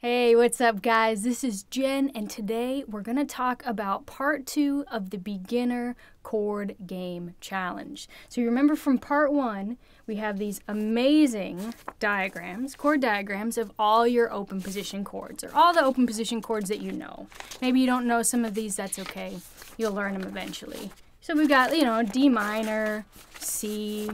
Hey, what's up guys? This is Jen and today we're going to talk about part 2 of the beginner chord game challenge. So you remember from part 1, we have these amazing diagrams, chord diagrams of all your open position chords or all the open position chords that you know. Maybe you don't know some of these, that's okay. You'll learn them eventually. So we've got, D minor, C,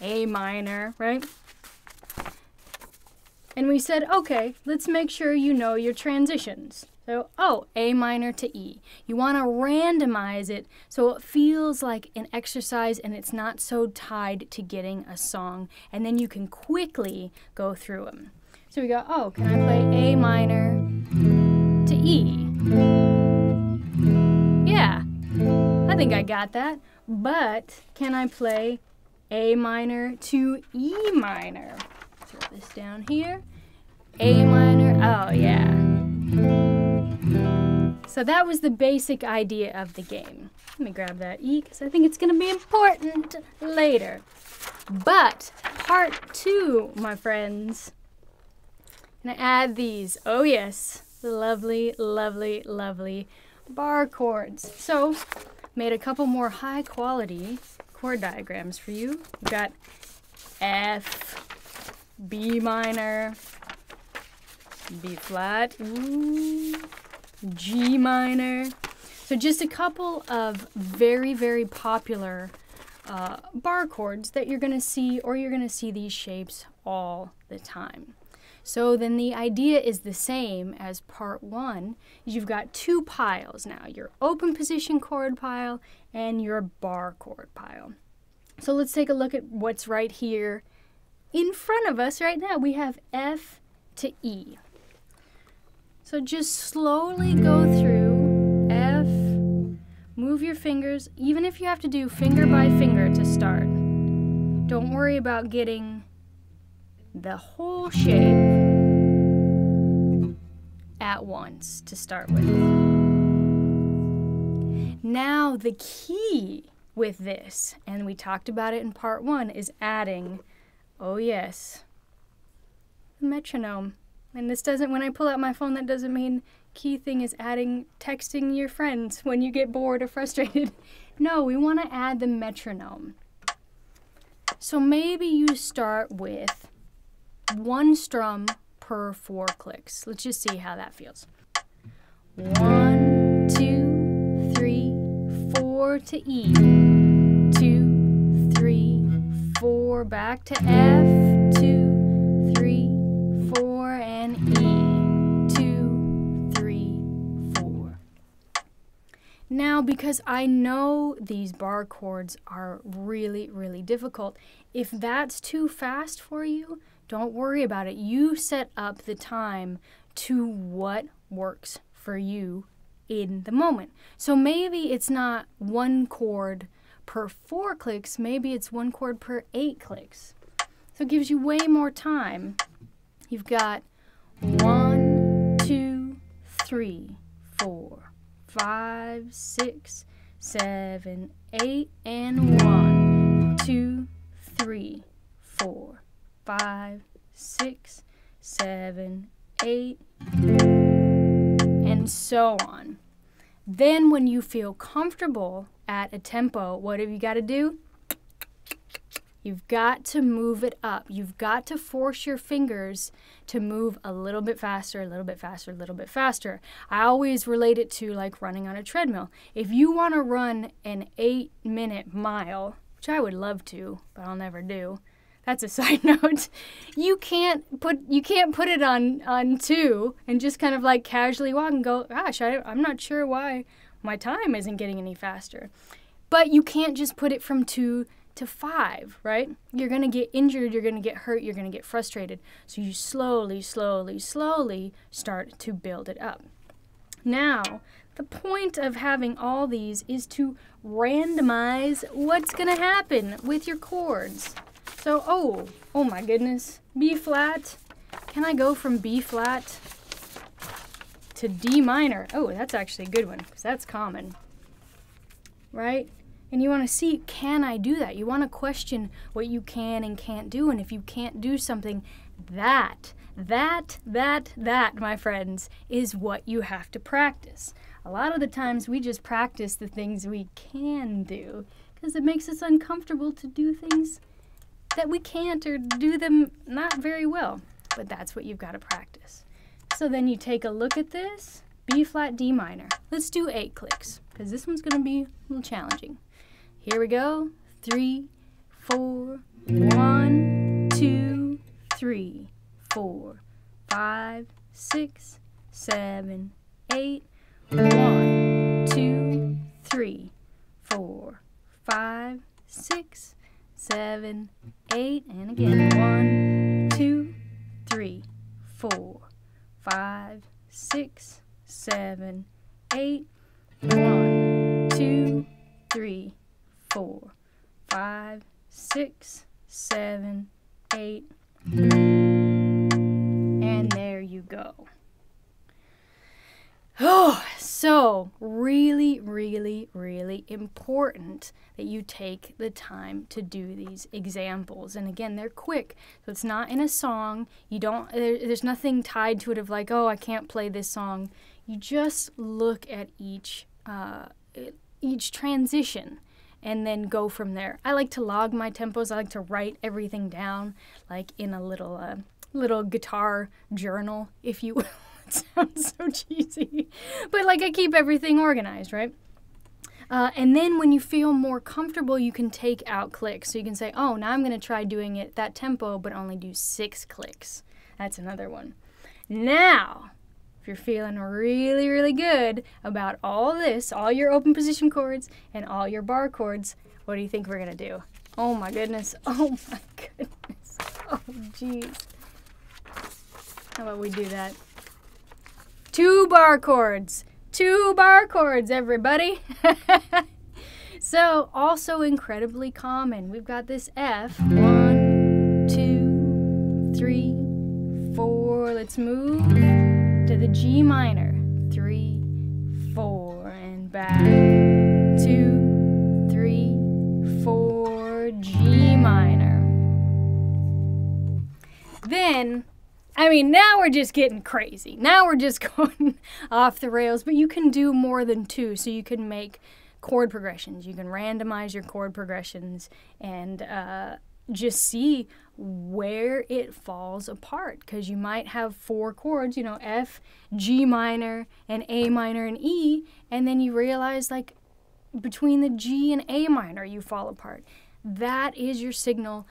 A minor, right? And we said, okay, let's make sure you know your transitions. So, A minor to E. You want to randomize it so it feels like an exercise and it's not so tied to getting a song. And then you can quickly go through them. So we go, can I play A minor to E? Yeah, I think I got that. But can I play A minor to E minor? Throw this down here. A minor, oh yeah. So that was the basic idea of the game. Let me grab that E because I think it's going to be important later. But part 2, my friends, I'm going to add these, oh yes, the lovely, lovely, lovely bar chords. So made a couple more high quality chord diagrams for you. We've got F, B minor, B flat, G minor. So just a couple of very, very popular bar chords that you're going to see, or you're going to see these shapes all the time. So then the idea is the same as part 1. You've got 2 piles now, your open position chord pile and your bar chord pile. So let's take a look at what's right here in front of us right now. We have F to E. So just slowly go through F, move your fingers, even if you have to do finger by finger to start. Don't worry about getting the whole shape at once to start with. Now the key with this, and we talked about it in part 1, is adding, oh yes, the metronome. And this doesn't, when I pull out my phone, that doesn't mean key thing is adding texting your friends when you get bored or frustrated. No, we want to add the metronome. So maybe you start with 1 strum per 4 clicks. Let's just see how that feels. 1, 2, 3, 4 to E. 2, 3, 4, back to F. 2, 3, 4, and E. 2, 3, 4. Now, because I know these bar chords are really, really difficult, if that's too fast for you, don't worry about it. You set up the time to what works for you in the moment. So maybe it's not 1 chord per 4 clicks, maybe it's 1 chord per 8 clicks. So it gives you way more time. You've got 1, 2, 3, 4, 5, 6, 7, 8, and 1, 2, 3, 4, 5, 6, 7, 8, and so on. Then when you feel comfortable at a tempo, what have you got to do? You've got to move it up. You've got to force your fingers to move a little bit faster, a little bit faster, a little bit faster. I always relate it to like running on a treadmill. If you want to run an 8-minute mile, which I would love to, but I'll never do. That's a side note. You can't put it on 2 and just kind of like casually walk and go, gosh, I'm not sure why my time isn't getting any faster. But you can't just put it from 2 to 5, right? You're going to get injured, you're going to get hurt, you're going to get frustrated. So you slowly, slowly, slowly start to build it up. Now, the point of having all these is to randomize what's going to happen with your chords. So, oh my goodness, B flat. Can I go from B flat to D minor? Oh, that's actually a good one because that's common, right? And you want to see, can I do that? You want to question what you can and can't do, and if you can't do something, That, my friends, is what you have to practice. A lot of the times we just practice the things we can do because it makes us uncomfortable to do things that we can't or do them not very well. But that's what you've got to practice. So then you take a look at this, B flat, D minor. Let's do 8 clicks because this one's going to be a little challenging. Here we go. 3, 4, 1, 2, 3, 4, 5, 6, 7, 8. 1, 2, 3, 4, 5, 6, 7, 8. And again. 1, 2, 3, 4, 5, 6, 7, 8. 1, 2, 3, 4, 5, 6, 7, 8. And there you go. Oh, so really, really, really important that you take the time to do these examples. And again, they're quick, so it's not in a song. There's nothing tied to it of like, oh, I can't play this song. You just look at each transition and then go from there. I like to log my tempos. I like to write everything down, like in a little guitar journal, if you will. Sounds so cheesy, but like I keep everything organized, right? And then when you feel more comfortable, you can take out clicks. So you can say, oh, now I'm going to try doing it that tempo, but only do 6 clicks. That's another one. Now, if you're feeling really, really good about all this, all your open position chords and all your bar chords, what do you think we're going to do? Oh my goodness. Oh my goodness. Oh, geez. How about we do that? 2 bar chords. 2 bar chords, everybody. So, also incredibly common. We've got this F. 1, 2, 3, 4. Let's move to the G minor. 3, 4, and back. 2, 3, 4, G minor. Then, now we're just getting crazy. Now we're just going off the rails, but you can do more than 2. So you can make chord progressions. You can randomize your chord progressions and just see where it falls apart. Because you might have 4 chords, F, G minor, and A minor, and E, and then you realize, like, between the G and A minor, you fall apart. That is your signal.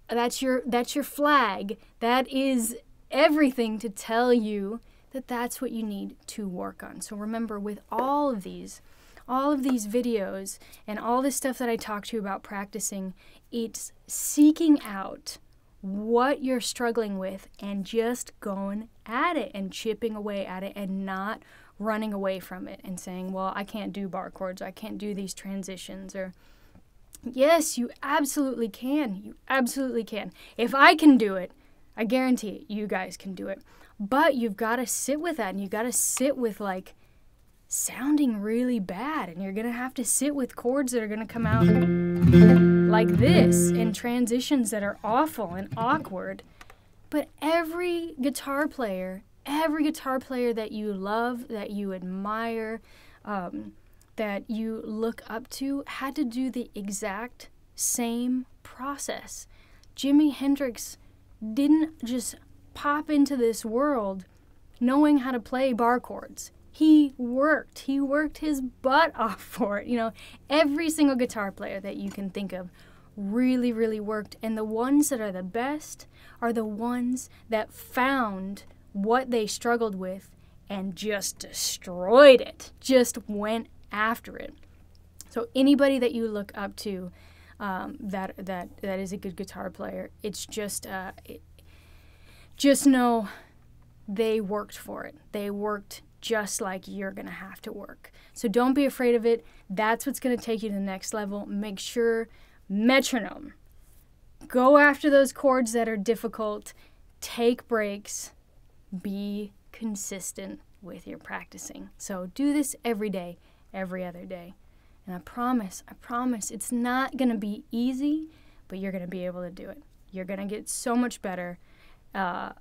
That's your flag. That is everything to tell you that that's what you need to work on. So remember, with all of these videos and all this stuff that I talked to you about practicing, it's seeking out what you're struggling with and just going at it and chipping away at it and not running away from it and saying, well, I can't do bar chords, or I can't do these transitions, or yes, you absolutely can. You absolutely can. If I can do it, I guarantee it, you guys can do it. But you've got to sit with that, and you've got to sit with, like, sounding really bad, and you're going to have to sit with chords that are going to come out like this and transitions that are awful and awkward. But every guitar player that you love, that you admire, that you look up to, had to do the exact same process. Jimi Hendrix didn't just pop into this world knowing how to play bar chords. He worked his butt off for it. Every single guitar player that you can think of really, really worked. And the ones that are the best are the ones that found what they struggled with and just destroyed it, just went after it. So anybody that you look up to that is a good guitar player, it's just know they worked for it. They worked just like you're going to have to work. So don't be afraid of it. That's what's going to take you to the next level. Make sure, metronome. Go after those chords that are difficult. Take breaks. Be consistent with your practicing. So do this every day, every other day. And I promise, it's not going to be easy, but you're going to be able to do it. You're going to get so much better. I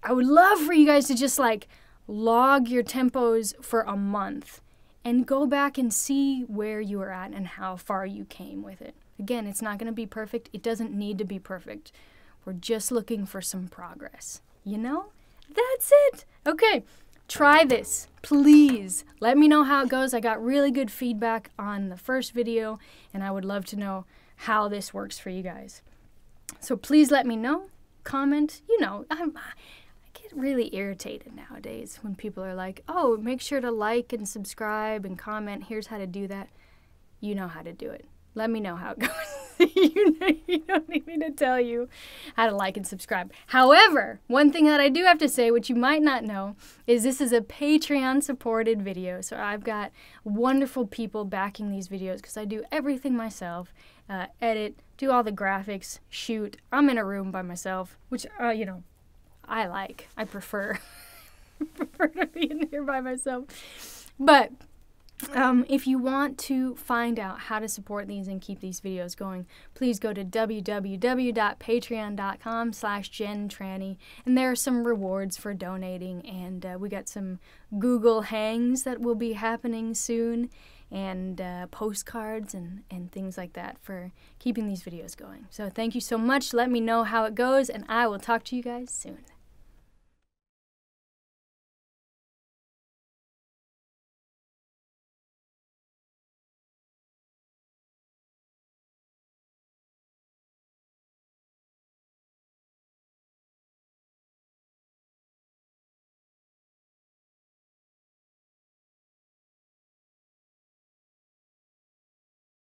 would love for you guys to just like log your tempos for a month and go back and see where you were at and how far you came with it. Again, it's not going to be perfect. It doesn't need to be perfect. We're just looking for some progress. You know? That's it. Okay, try this. Please let me know how it goes. I got really good feedback on the first video, and I would love to know how this works for you guys. So please let me know. Comment. You know, I get really irritated nowadays when people are like, oh, make sure to like and subscribe and comment. Here's how to do that. You know how to do it. Let me know how it goes. You don't need me to tell you how to like and subscribe. However, one thing that I do have to say, which you might not know, is this is a Patreon supported video. So I've got wonderful people backing these videos because I do everything myself, edit, do all the graphics, shoot. I'm in a room by myself, which, you know, I like. I prefer to be in here by myself. But if you want to find out how to support these and keep these videos going, please go to www.patreon.com/JenTrani, and there are some rewards for donating, and we got some Google Hangs that will be happening soon, and postcards and things like that for keeping these videos going. So thank you so much. Let me know how it goes, and I will talk to you guys soon.